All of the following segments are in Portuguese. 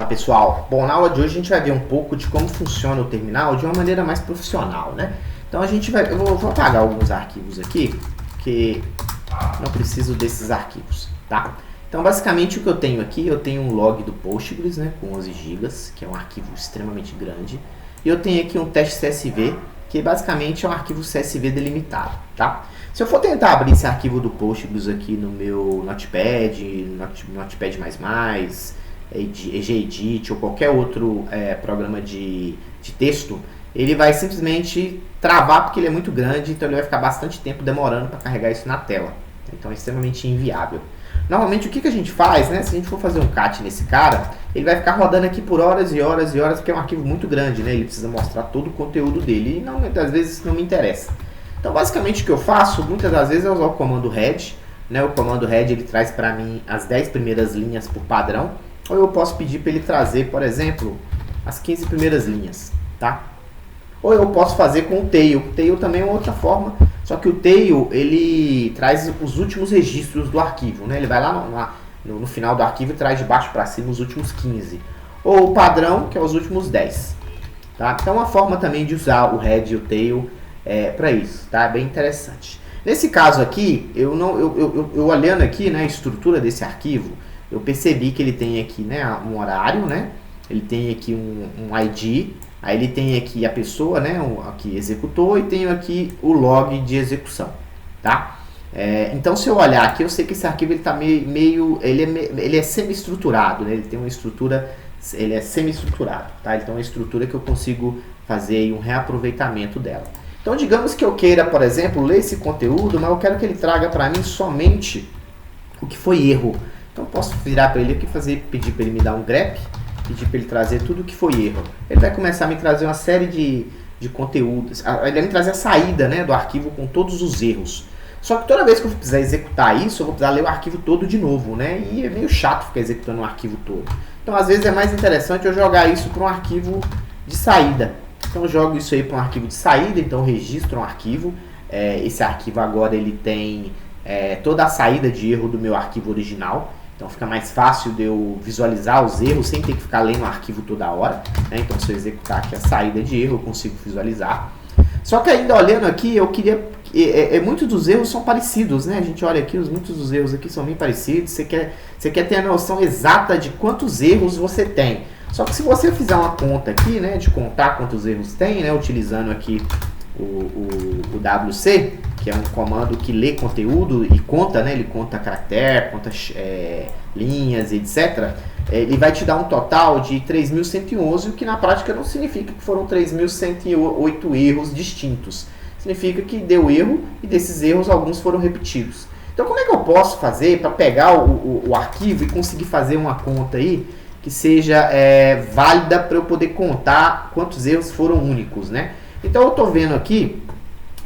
pessoal. Bom, na aula de hoje a gente vai ver um pouco de como funciona o terminal de uma maneira mais profissional, né? Então eu vou apagar alguns arquivos aqui, que não preciso desses arquivos, tá? Então basicamente o que eu tenho aqui, eu tenho um log do Postgres, né, com 11 GB, que é um arquivo extremamente grande. E eu tenho aqui um teste CSV, que basicamente é um arquivo CSV delimitado, tá? Se eu for tentar abrir esse arquivo do Postgres aqui no meu Notepad, Notepad++, Gedit ou qualquer outro programa de texto, ele vai simplesmente travar porque ele é muito grande, então ele vai ficar bastante tempo demorando para carregar isso na tela. Então é extremamente inviável. Normalmente o que a gente faz, né? Se a gente for fazer um cat nesse cara, ele vai ficar rodando aqui por horas e horas e horas, porque é um arquivo muito grande, né? Ele precisa mostrar todo o conteúdo dele e muitas vezes isso não me interessa. Então basicamente o que eu faço, muitas das vezes eu uso o comando head, né? O comando head ele traz para mim as 10 primeiras linhas por padrão, ou eu posso pedir para ele trazer, por exemplo, as 15 primeiras linhas, tá? Ou eu posso fazer com o tail. O tail também é uma outra forma, só que o tail ele traz os últimos registros do arquivo, né? Ele vai lá no final do arquivo e traz de baixo para cima os últimos 15. Ou o padrão, que é os últimos 10. Tá? Então uma forma também de usar o head e o tail para isso, tá? É bem interessante. Nesse caso aqui, eu olhando aqui, né, a estrutura desse arquivo, eu percebi que ele tem aqui, né, um horário, né? Ele tem aqui um ID. Aí ele tem aqui a pessoa, né, que executou, e tem aqui o log de execução, tá? Então se eu olhar aqui, eu sei que esse arquivo ele tá ele é semi-estruturado, né? Ele tem uma estrutura, ele é semi-estruturado, tá? Então é uma estrutura que eu consigo fazer um reaproveitamento dela. Então digamos que eu queira, por exemplo, ler esse conteúdo, mas eu quero que ele traga para mim somente o que foi erro. Então eu posso virar para ele aqui, pedir para ele me dar um grep, pedir para ele trazer tudo que foi erro. Ele vai começar a me trazer uma série de conteúdos. Ele vai me trazer a saída, né, do arquivo com todos os erros. Só que toda vez que eu precisar executar isso, eu vou precisar ler o arquivo todo de novo, né? E é meio chato ficar executando o arquivo todo. Então, às vezes, é mais interessante eu jogar isso para um arquivo de saída. Então, eu jogo isso aí para um arquivo de saída. Então, eu registro um arquivo. Esse arquivo agora ele tem toda a saída de erro do meu arquivo original. Então fica mais fácil de eu visualizar os erros sem ter que ficar lendo o arquivo toda hora, né? Então se eu executar aqui a saída de erro, eu consigo visualizar. Só que ainda olhando aqui, eu queria... muitos dos erros são parecidos, né? A gente olha aqui, muitos dos erros aqui são bem parecidos. Você quer ter a noção exata de quantos erros você tem. Só que se você fizer uma conta aqui, né, de contar quantos erros tem, né, utilizando aqui o WC, que é um comando que lê conteúdo e conta, né? Ele conta caractere, conta linhas, etc. Ele vai te dar um total de 3.111, o que na prática não significa que foram 3.108 erros distintos. Significa que deu erro e desses erros alguns foram repetidos. Então como é que eu posso fazer para pegar o arquivo e conseguir fazer uma conta aí que seja válida para eu poder contar quantos erros foram únicos, né? Então eu estou vendo aqui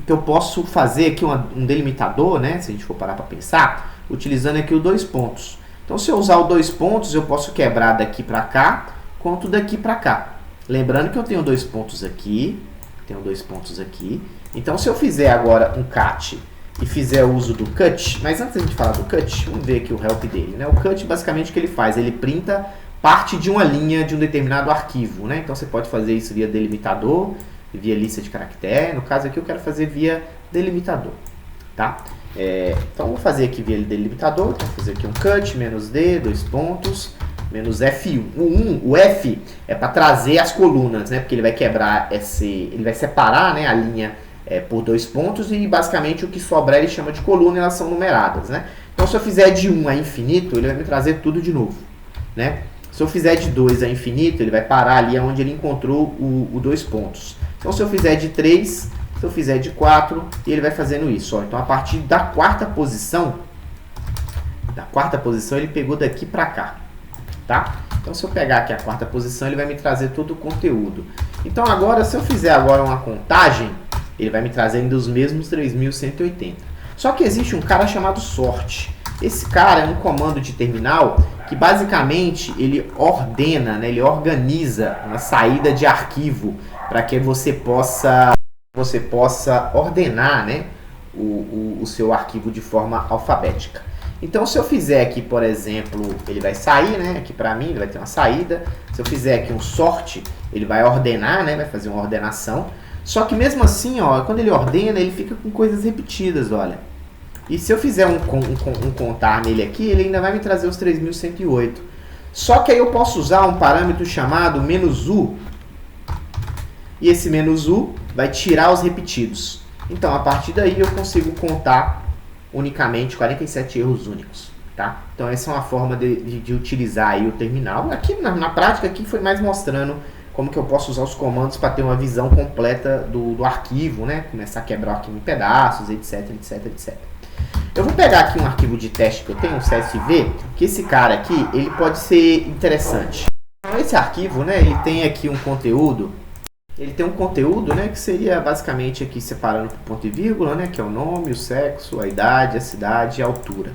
que eu posso fazer aqui um delimitador, né? Se a gente for parar para pensar, utilizando aqui o 2 pontos. Então se eu usar o 2 pontos, eu posso quebrar daqui para cá, quanto daqui para cá. Lembrando que eu tenho 2 pontos aqui, tenho 2 pontos aqui. Então se eu fizer agora um cat e fizer o uso do cut, mas antes de falar do cut, vamos ver aqui o help dele, né? O cut basicamente o que ele faz? Ele printa parte de uma linha de um determinado arquivo, né? Então você pode fazer isso via delimitador, via lista de caractere. No caso aqui eu quero fazer via delimitador, tá? Então vou fazer aqui via delimitador. Então vou fazer aqui um cut, -d, 2 pontos, menos F1. O F é para trazer as colunas, né? Porque ele vai quebrar ele vai separar, né, a linha por 2 pontos e basicamente o que sobrar ele chama de coluna e elas são numeradas, né? Então se eu fizer de 1 a infinito, ele vai me trazer tudo de novo, né? Se eu fizer de 2 a infinito, ele vai parar ali onde ele encontrou o 2 pontos. Então se eu fizer de 3, se eu fizer de 4, ele vai fazendo isso. Ó. Então a partir da quarta posição ele pegou daqui para cá, tá? Então se eu pegar aqui a quarta posição, ele vai me trazer todo o conteúdo. Então agora, se eu fizer agora uma contagem, ele vai me trazer ainda os mesmos 3.180. Só que existe um cara chamado sort. Esse cara é um comando de terminal que basicamente ele ordena, né, ele organiza uma saída de arquivo para que você possa ordenar, né, o seu arquivo de forma alfabética. Então, se eu fizer aqui, por exemplo, ele vai sair, né? Aqui para mim, ele vai ter uma saída. Se eu fizer aqui um sort, ele vai ordenar, né? Vai fazer uma ordenação. Só que mesmo assim, ó, quando ele ordena, ele fica com coisas repetidas, olha. E se eu fizer um contar nele aqui, ele ainda vai me trazer os 3.108. Só que aí eu posso usar um parâmetro chamado "-u". E esse "-u" vai tirar os repetidos. Então, a partir daí, eu consigo contar unicamente 47 erros únicos, tá? Então essa é uma forma de utilizar aí o terminal. Aqui na prática aqui foi mais mostrando como que eu posso usar os comandos para ter uma visão completa do arquivo, né? Começar a quebrar o arquivo em pedaços, etc, etc, etc. Eu vou pegar aqui um arquivo de teste que eu tenho, um CSV, que esse cara aqui, ele pode ser interessante. Então esse arquivo, né, ele tem aqui um conteúdo. Ele tem um conteúdo, né, que seria basicamente aqui separando por ponto e vírgula, né, que é o nome, o sexo, a idade, a cidade e a altura.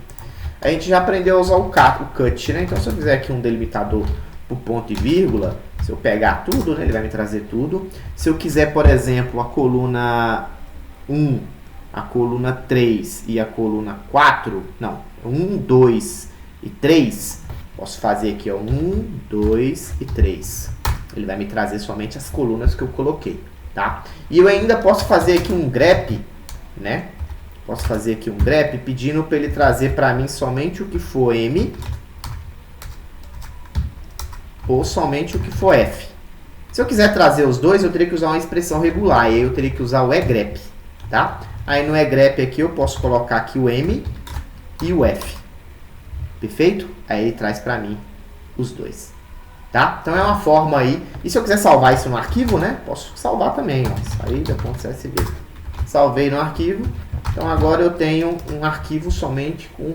A gente já aprendeu a usar o cut, né? Então se eu fizer aqui um delimitador por ponto e vírgula, se eu pegar tudo, né, ele vai me trazer tudo. Se eu quiser, por exemplo, a coluna 1, a coluna 3 e a coluna 4, não, 1, 2 e 3, posso fazer aqui, ó, 1, 2 e 3. Ele vai me trazer somente as colunas que eu coloquei, tá? E eu ainda posso fazer aqui um grep, né? Posso fazer aqui um grep pedindo para ele trazer para mim somente o que for M ou somente o que for F. Se eu quiser trazer os dois, eu teria que usar uma expressão regular, e aí eu teria que usar o egrep, tá? Aí no egrep aqui eu posso colocar aqui o M e o F. Perfeito? Aí ele traz para mim os dois. Tá? Então é uma forma aí. E se eu quiser salvar isso no arquivo, né? Posso salvar também, ó. Saída.csv. Salvei no arquivo. Então agora eu tenho um arquivo somente com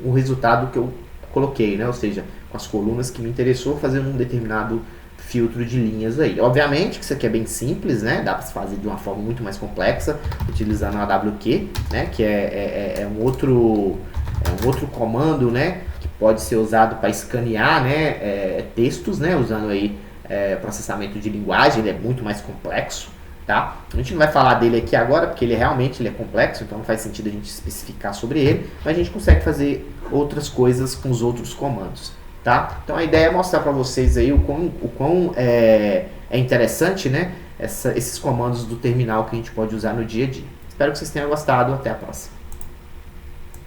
o resultado que eu coloquei, né? Ou seja, com as colunas que me interessou, fazendo um determinado filtro de linhas aí. Obviamente que isso aqui é bem simples, né? Dá para se fazer de uma forma muito mais complexa, utilizando a AWQ, né? Que é um outro comando, né? Pode ser usado para escanear, né, textos, né, usando aí processamento de linguagem. Ele é muito mais complexo, tá? A gente não vai falar dele aqui agora, porque ele realmente é complexo, então não faz sentido a gente especificar sobre ele, mas a gente consegue fazer outras coisas com os outros comandos, tá? Então a ideia é mostrar para vocês aí o quão é interessante, né, esses comandos do terminal que a gente pode usar no dia a dia. Espero que vocês tenham gostado, até a próxima.